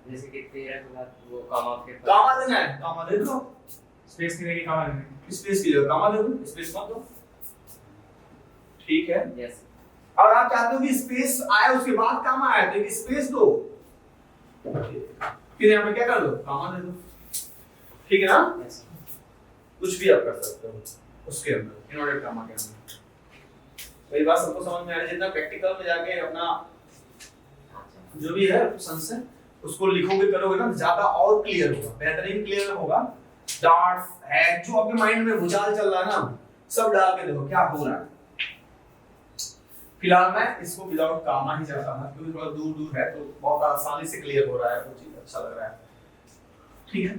जैसे कि 13 के बाद वो कॉमा के बाद कामा देना है, कामा दे दो, स्पेस की जगह कहाँ है, स्पेस की जगह कामा दे दो, स्पेस मत दो, ठीक है। यस। और आप चाहते हो कि स्पेस आए उसके बाद कामा आए तो एक स्पेस दो, फिर यहाँ पे क्या कर दो, कामा दे दो, ठीक है ना? यस। कुछ भी आप कर सकते हो उसके अंदर, इन्वर्टेड कामा के अंदर। तो ये बात सबको समझ में आ रही है? जितना प्रैक्टिकल में जाके अपना जो भी है संशय उसको लिखोगे करोगे ना ज्यादा और क्लियर होगा, बेहतरीन क्लियर होगा। डॉट है जो आपके माइंड में भूचाल चल रहा है ना, सब डाल के देखो क्या हो रहा है, फिलहाल मैं इसको विदाउट कामा ही जाता हूँ क्योंकि थोड़ा दूर दूर है तो बहुत आसानी से क्लियर हो रहा है, वो चीज अच्छा लग रहा है। ठीक है,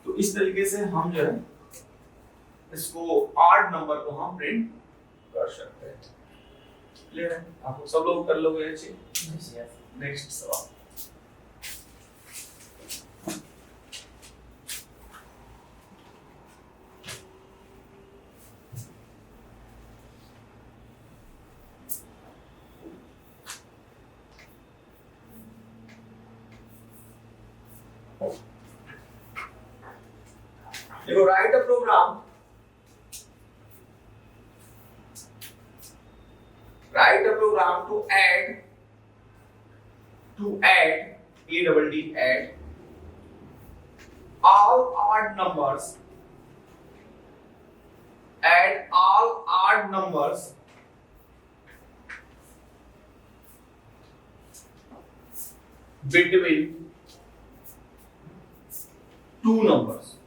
तो इस तरीके से हम जो है इसको 8 नंबर को हम प्रिंट कर सकते हैं। क्लियर है? आप सब लोग कर लोगे ये चीज। नेक्स्ट सवाल। देखो, write a program, write a program to add a double d add all odd numbers, add all odd numbers between two numbers.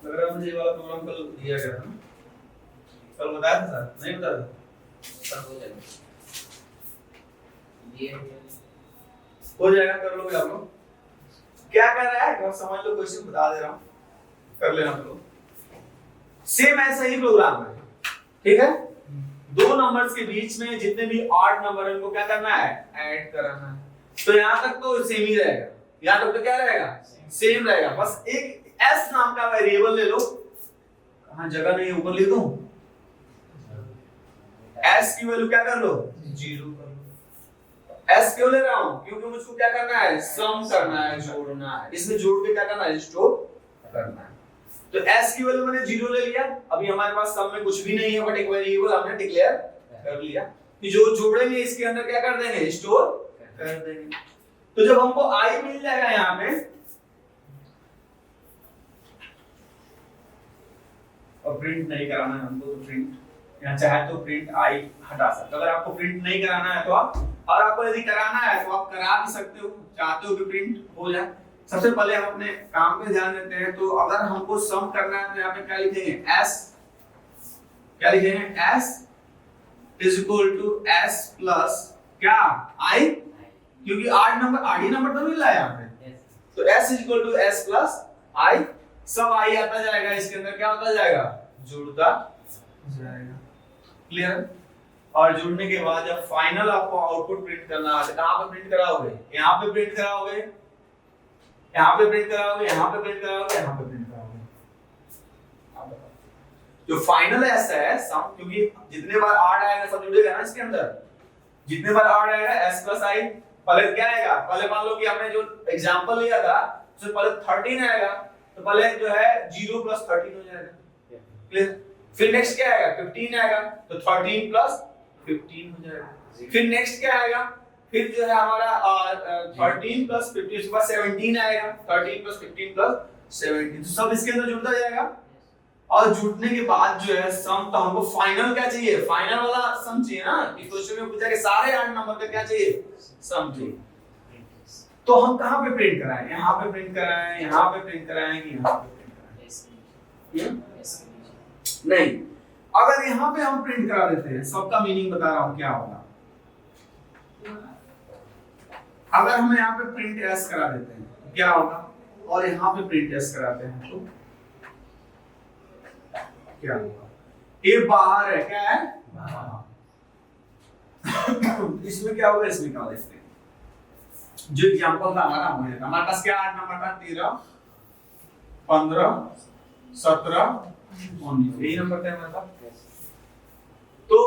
लग रहा है मुझे ये वाला प्रोग्राम कल दिया गया था ना? कल बताया था सर? नहीं बताया था? सर हो जाएगा, ये हो जाएगा, कर लोगे आप लोग। क्या कर रहा है, अगर समझ लो, क्वेश्चन बता दे रहा हूँ, कर लेना आप लोग। सेम ऐसा ही प्रोग्राम है, ठीक है? दो नंबर्स के बीच में जितने भी ऑड नंबर है उनको क्या करना है, ऐड करना है। तो यहाँ तक तो सेम ही रहेगा, यहाँ तक तो क्या रहेगा, सेम रहेगा। बस एक s नाम का वेरिएबल ले लो, कहाँ जगह नहीं, ऊपर लिख दूं, s की वैल्यू क्या कर लो, 0 कर लो। s क्यों ले रहा हूं, क्योंकि मुझको क्या करना है, सम करना है, जोड़ना है। इसमें जोड़ के क्या करना है, स्टोर करना है। तो s की वैल्यू मैंने 0 ले लिया। अभी हमारे पास सम में कुछ भी नहीं है, बट एक वेरिएबल हमने डिक्लेयर कर लिया कि जो जोड़ेंगे इसके अंदर क्या कर देंगे, स्टोर कर देंगे। तो जब हमको i मिल जाएगा यहाँ पे, और प्रिंट नहीं कराना है हमको, तो प्रिंट यहाँ चाहे तो प्रिंट आई हटा सकते हो। अगर आपको प्रिंट नहीं कराना है तो आप, और आपको यदि कराना है तो आप करा भी सकते हो, चाहते हो कि प्रिंट हो जाए। सबसे पहले हम अपने काम पे ध्यान देते हैं। तो अगर हमको सम करना है तो यहाँ पे क्या लिखेंगे, s, क्या लिखेंगे, s is equal to s plus क्या, i, क्योंकि आठ नंबर तो मिल रहा है यहाँ पे। तो s is equal to s plus i, सब आई आता जाएगा, इसके अंदर क्या होता जाएगा, जुड़ता जाएगा। क्लियर? और जुड़ने के बाद जब फाइनल आपको आउटपुट प्रिंट करना है, कहां पे प्रिंट कराओगे, यहाँ पे प्रिंट कराओगे, यहाँ पे प्रिंट कराओगे, यहाँ पे प्रिंट कराओगे, यहाँ पे प्रिंट कराओगे। जो फाइनल ऐसा है सम, क्योंकि जितने बार आड आएगा सब जुड़ेगा ना इसके अंदर, जितने बार आड आएगा s प्लस i, पहले क्या आएगा, पहले मान लो कि हमने जो एग्जांपल लिया था उसमें पहले 13 आएगा, तो पहले जो है 0 प्लस 13 हो जाएगा। क्लियर? फिर नेक्स्ट क्या आएगा, 15 आएगा, तो 13 प्लस 15 हो जाएगा। फिर नेक्स्ट क्या आएगा, फिर जो है हमारा 13 प्लस 15 उसके बाद 17 आएगा, 13 प्लस 15 प्लस 17, तो सब इसके अंदर जुड़ता जाएगा। और जुड़ने के बाद जो है सम, तो हमको फाइनल क्या चाहिए, फाइनल वाला सम चाहिए ना, कि क्वेश्चन में पूछा कि सारे 8 नंबर पे क्या चाहिए, सम चाहिए। तो हम कहां पे प्रिंट कराएं, यहां पे प्रिंट कराएं, यहां पे प्रिंट कराएं, कि यहां पे प्रिंट कराएं? नहीं, अगर यहां पे हम प्रिंट करा देते हैं, सबका मीनिंग बता रहा हूं क्या होगा। अगर हम यहां पे प्रिंट एस करा देते हैं क्या होगा, और यहां पे प्रिंट एस कराते हैं तो क्या होगा, ये बाहर है, क्या है, बाहर। इसमें क्या होगा, इसमें क्या देखते हैं। जो एग्जांपल था हमारे पास क्या 8 नंबर था, 13 15 17 19, यही नंबर थे हमारे पास। तो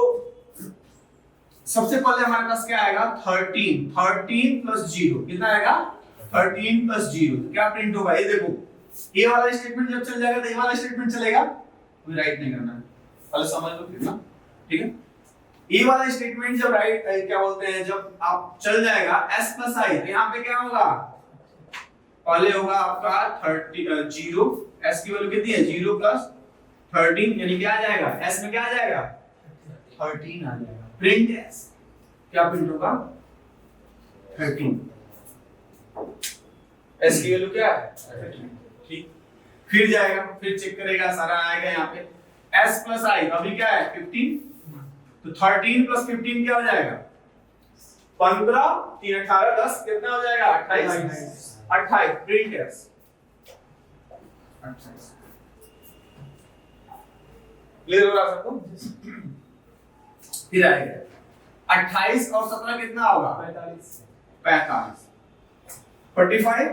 सबसे पहले हमारे पास क्या आएगा, 13 प्लस 0 कितना आएगा, 13 प्लस 0, तो क्या प्रिंट होगा, ये देखो, ये वाला स्टेटमेंट जब चल जाएगा तो ये वाला स्टेटमेंट चलेगा, कोई राइट नहीं करना है, पहले समझ लो फिर ना, ठीक है। ये वाला स्टेटमेंट जब राइट क्या बोलते हैं, जब आप चल जाएगा s प्लस i, तो यहाँ पे क्या होगा, पहले होगा आपका 0, s की वैल्यू कितनी है, 0 प्लस 13, यानी क्या आ जाएगा, s में क्या आ जाएगा, 13 आ जाएगा। प्रिंट s, क्या प्रिंट होगा, 13। s की वैल्यू क्या है 13, ठीक। फिर जाएगा, फिर चेक करेगा, सारा आएगा यहाँ पे s प्लस i, अभी क्या है 15, तो 13 प्लस 15 क्या हो जाएगा 15, 3 18 10 कितना हो जाएगा 28, 28 प्रिंट s 28। क्लियर हो रहा है सबको? फिर आएगा 28 और 17 कितना होगा 45, 45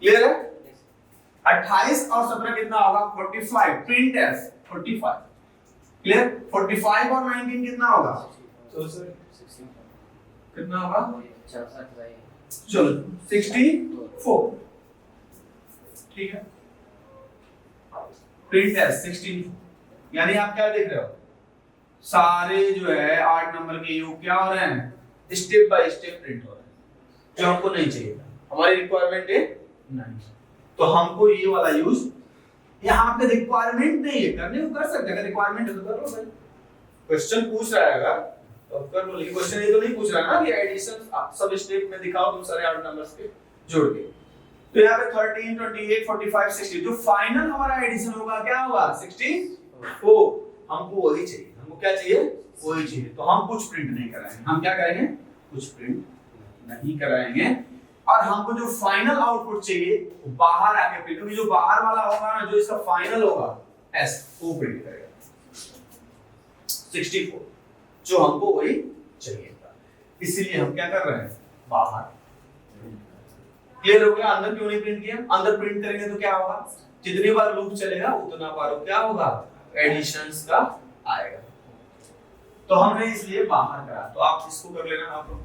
क्लियर है? 28 और 17 कितना होगा 45, प्रिंट एस 45 क्लियर। 45 और 19 कितना होगा कितना होगा चलो 64, ठीक है। प्रिंट एस 16, यानी आप क्या देख रहे हो सारे जो है 8 नंबर के योग क्या हो रहे हैं स्टेप बाय स्टेप प्रिंट हो रहे हैं, जो हमको नहीं चाहिए, हमारी रिक्वायरमेंट है नहीं, तो हमको ये वाला यूज यहाँ पे रिक्वायरमेंट नहीं है, करने को कर सकते हैं, अगर रिक्वायरमेंट है तो कर लो भाई। क्वेश्चन पूछ रहा है अगर तो कर लो, लेकिन क्वेश्चन ये तो नहीं पूछ रहा ना कि एडिशन सब स्टेप में दिखाओ तुम सारे 8 नंबर्स के जोड़ के। तो यहाँ पे 13 28 45 60 जो फाइनल हमारा एडिशन होगा क्या होगा 64, हमको वही चाहिए, हमको क्या चाहिए वही चाहिए, तो हम कुछ प्रिंट नहीं कराएंगे, हम क्या करेंगे कुछ प्रिंट नहीं कराएंगे, और हमको जो फाइनल आउटपुट चाहिए वो बाहर आके प्रिंट, क्योंकि जो बाहर वाला होगा ना जो इसका फाइनल होगा एस वो प्रिंट करेगा 64, जो हमको वही चाहिए था, इसीलिए हम क्या कर रहे हैं बाहर। क्लियर हो गया? अंदर क्यों नहीं प्रिंट किया? अंदर प्रिंट करेंगे तो क्या होगा जितनी बार लूप चलेगा उतना बार क्या होगा एडिशंस का आएगा, तो हमने इसलिए बाहर करा, तो आप इसको कर लेना आप लोग।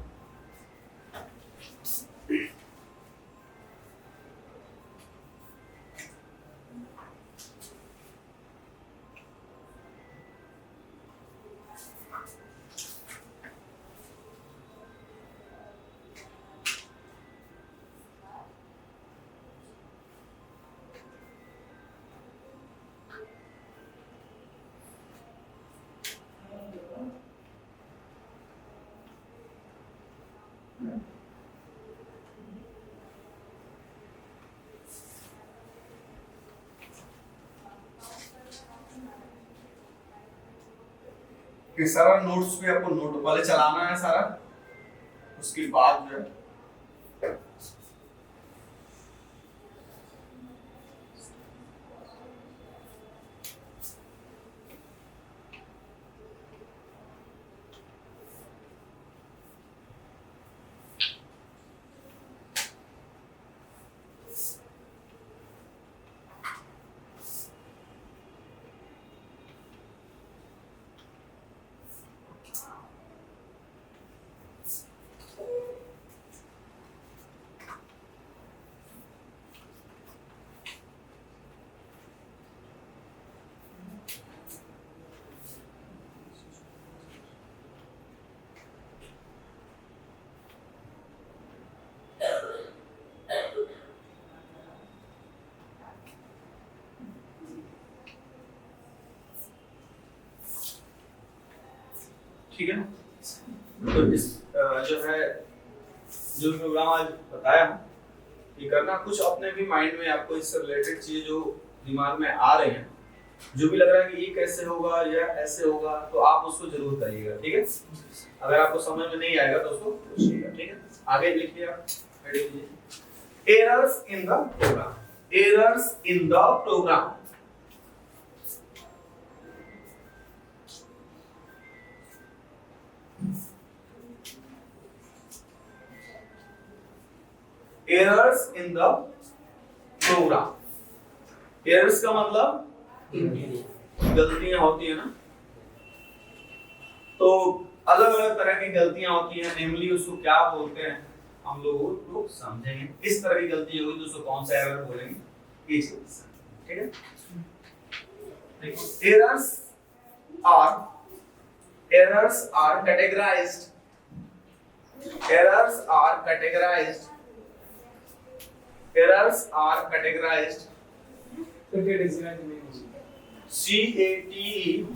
कि सारा नोट्स पे आपको नोट पहले चलाना है सारा, उसके बाद जो है ठीक है। तो इस जो है जो प्रोग्राम आज बताया ये करना, कुछ अपने भी माइंड में आपको इससे रिलेटेड चीजें जो दिमाग में आ रही हैं, जो भी लग रहा है कि ये कैसे होगा या ऐसे होगा, तो आप उसको जरूर करिएगा, ठीक है। अगर आपको समझ में नहीं आएगा तो उसको पूछिएगा, ठीक है। आगे लिखिए आप, errors in the program, errors in the program. Errors in the program, errors का मतलब गलतियां होती है ना, तो अलग अलग तरह की गलतियां होती हैं, नेमली उसको क्या बोलते हैं हम लोग समझेंगे। इस तरह की गलती होगी तो उसको कौन सा एरर बोलेंगे, ये चीज, ठीक है। Errors are categorized, errors are categorized CATE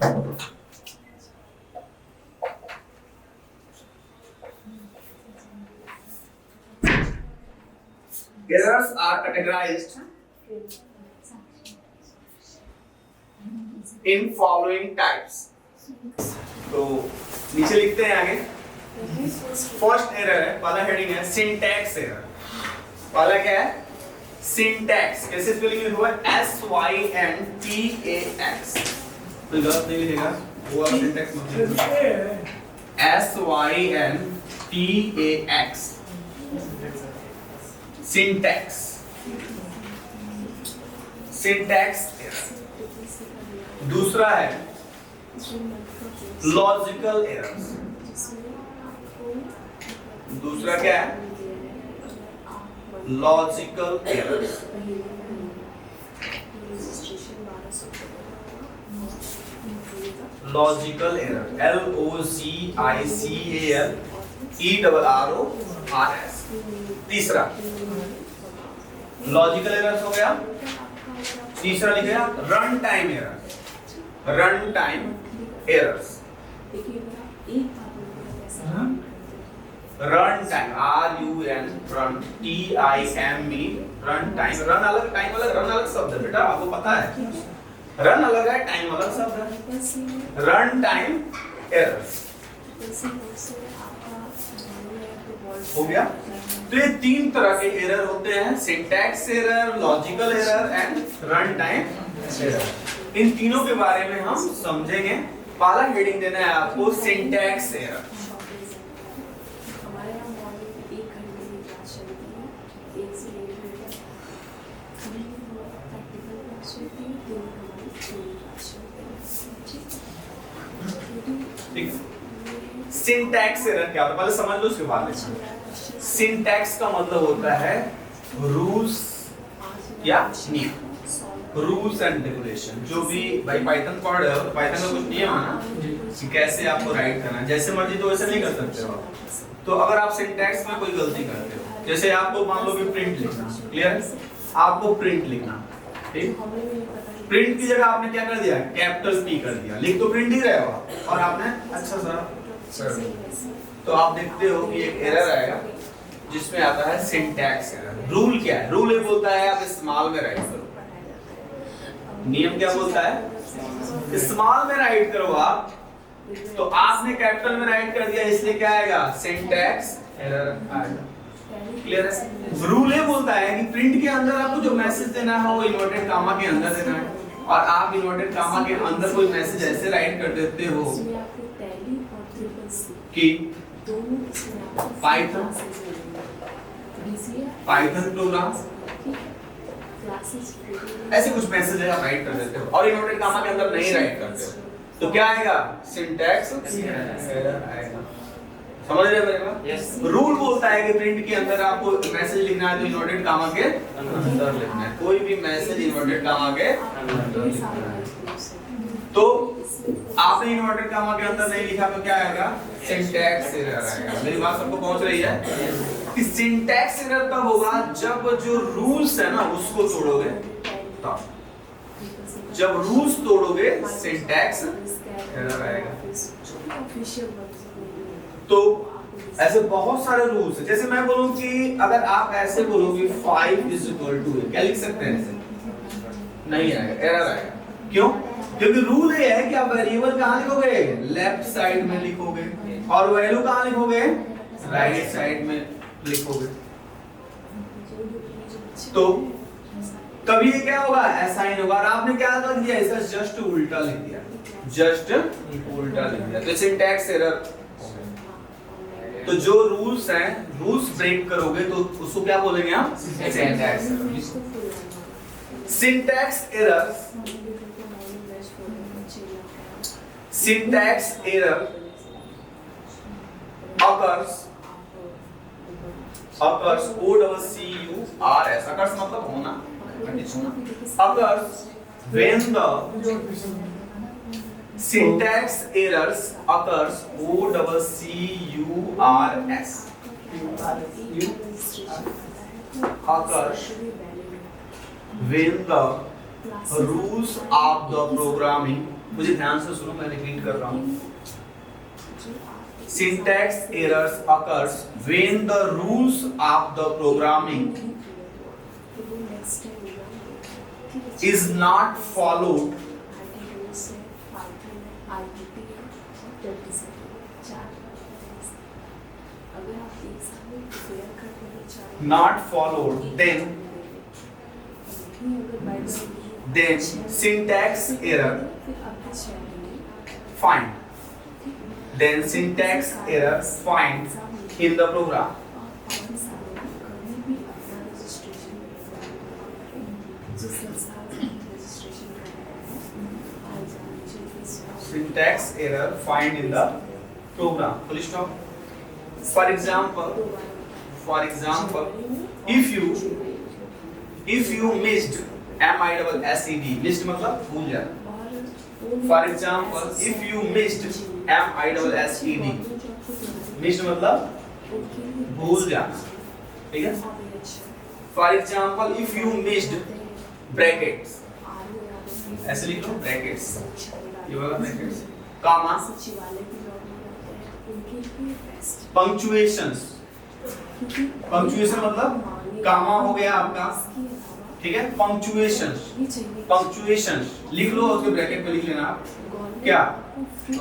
errors are categorized in following types. तो नीचे लिखते हैं आगे। फर्स्ट एरर है, पहला हेडिंग है सिंटैक्स एरर। पहला क्या है? सिंटैक्स। कैसे स्पेलिंग लिखा है? SYNTAX। कोई गलत नहीं लिखेगा, वो आप सिंटैक्स मत लिखिए। SYNTAX syntax. Syntax error. दूसरा है लॉजिकल एरर्स। दूसरा क्या है? Logical errors. Logical error LOGICAL ERRORS। तीसरा लॉजिकल एरर्स हो गया। तीसरा लिखेगा run time error. Run time errors. Run time RUN run TIME run time. Run अलग, टाइम अलग। रन अलग शब्द है बेटा, आपको पता है। रन अलग है, टाइम अलग शब्द है। रन टाइम एरर्स हो गया। तो ये तीन तरह के एरर होते हैं, syntax error, logical error and run time error. इन तीनों के बारे में हम समझेंगे। पहला हेडिंग देना है आपको सिंटैक्स एरर। सिंटैक्स एरर क्या होता है पहले समझ लो, उसके बाद में। सिंटैक्स का मतलब होता है रूल्स या नियम। Rules and regulation. जो भी भाई पाइथन पढ़ रहे हो, पाइथन का कुछ नियम है ना कि कैसे आपको राइट करना है। जैसे मर्जी तो वैसे नहीं कर सकते हो। तो अगर आप सिंटैक्स में कोई गलती करते हो, जैसे आपको मान लो कि प्रिंट लिखना, क्लियर? आपको प्रिंट लिखना, ठीक? प्रिंट की जगह आपने क्या कर दिया? कैपिटल P कर दिया। लिख तो प्रिंट ही रहे हो और आपने अच्छा सा कर दिया। तो आप देखते हो कि एक एरर आएगा जिसमें आता है सिंटैक्स एरर। रूल क्या है? रूल ये बोलता है आप स्मॉल में राइट करो। नियम क्या बोलता है? स्मॉल में राइट करो आप। तो आपने कैपिटल में राइट कर दिया, इसलिए क्या आएगा? सिंटैक्स एरर आएगा। क्लियर है? रूल ये बोलता है कि प्रिंट के अंदर आपको जो मैसेज देना है वो इन्वर्टेड कामा के अंदर देना है, और आप इन्वर्टेड कामा के अंदर कोई मैसेज ऐसे राइट कर देते हो कि पाइथन प्रोग्राम ऐसे कुछ मैसेज आप राइट कर देते हो और इन्वर्टेड कामा के अंदर नहीं राइट करते हो, तो क्या आएगा? सिंटैक्स एरर आएगा। समझ रहे हो मेरे बात? यस। रूल बोलता है कि प्रिंट के अंदर आपको मैसेज लिखना है तो इन्वर्टेड कामा के अंदर लिखना है। कोई भी मैसेज इन्वर्टेड कामा के अंदर लिखना है। तो आपने इन्वर्टेड कामा के अंदर नहीं लिखा तो क्या आएगा? सिंटैक्स एरर आएगा। मेरी बात सबको पहुंच रही है? कि सिंटैक्स एरर तब होगा जब जो रूल्स है ना उसको तोड़ोगे। तब जब रूल्स तोड़ोगे सिंटैक्स एरर आएगा। तो ऐसे बहुत सारे रूल्स हैं। जैसे मैं बोलूं कि अगर आप ऐसे बोलोगे 5 = क्या लिख सकते हैं? ऐसे नहीं आएगा, एरर आएगा। क्यों? क्योंकि रूल ये है कि आप वेरिएबल कहां लिखोगे? लेफ्ट साइड में लिखोगे, और वैल्यू कहां लिखोगे? राइट साइड में लिखोगे। तो तभी ये क्या होगा? असाइन होगा। और आपने क्या लिख दिया? इसका जस्ट उल्टा लिख दिया। जस्ट उल्टा लिख दिया, तो सिंटैक्स एरर। तो जो रूल्स हैं, रूल्स ब्रेक करोगे तो उसको क्या बोलेंगे हम? Syntax error. Syntax error, syntax error occurs OCCURS, occurs मतलब होना, occurs when the syntax errors occurs OCCURS occurs when the rules of the programming, मुझे ध्यान से सुनो, मैं रिपीट कर रहा हूँ। Syntax errors occurs when the rules of the programming is not followed then syntax error find in the program. Syntax error find in the program. Full stop. For example, if you missed MISSED, missed मतलब भूल जाना. For example, if you missed MISSED, missed मतलब भूल जाना. ठीक है? For example, if you missed brackets, ऐसे लिख लो brackets, ये वाला brackets, comma, punctuations, punctuation मतलब कामा हो गया आपका, ठीक है? punctuations लिख लो, उसके ब्रैकेट में लिख लेना आप क्या,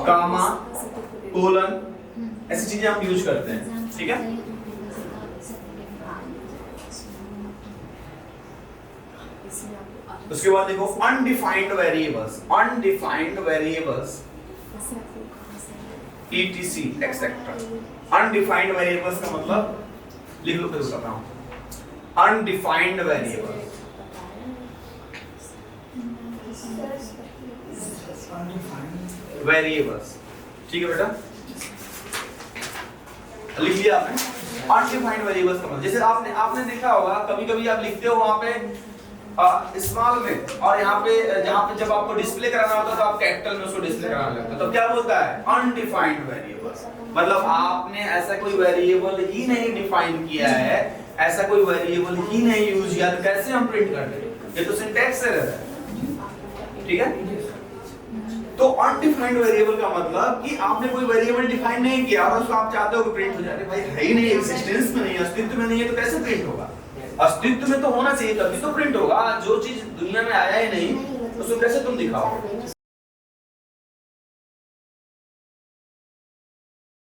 कामा, कोलन, ऐसी चीजें हम यूज करते हैं. ठीक है? उसके बाद देखो undefined variables etc etc. undefined variables का मतलब लिख लो, फिर बताता हूँ. undefined variables, ठीक है बेटा, लिख लिया आपने. undefined variables का मतलब जैसे आपने देखा होगा, कभी-कभी आप लिखते हो वहां पे स्मॉल में, और यहाँ पे जहाँ पे जब आपको डिस्प्ले कराना होता है तो आप कैपिटल में उसको डिस्प्ले कराना लगता है, तो क्या बोलता है अनडिफाइंड वेरिएबल. मतलब आपने ऐसा कोई वेरिएबल ही नहीं डिफाइन किया है, ऐसा कोई वेरिएबल ही नहीं यूज किया, तो कैसे हम प्रिंट कर देंगे? ये तो सिंटैक्स एरर है. ठीक है? तो अनडिफाइंड वेरिएबल का मतलब कि आपने कोई वेरिएबल डिफाइन नहीं किया और उसको आप चाहते हो कि प्रिंट हो जाए. भाई है ही नहीं, एग्जिस्टेंस में नहीं है, अस्तित्व में नहीं है, तो कैसे प्रिंट होगा? अस्तित्व में तो होना चाहिए, तभी तो प्रिंट होगा. जो चीज दुनिया में आया ही नहीं, उसको कैसे तुम दिखाओगे?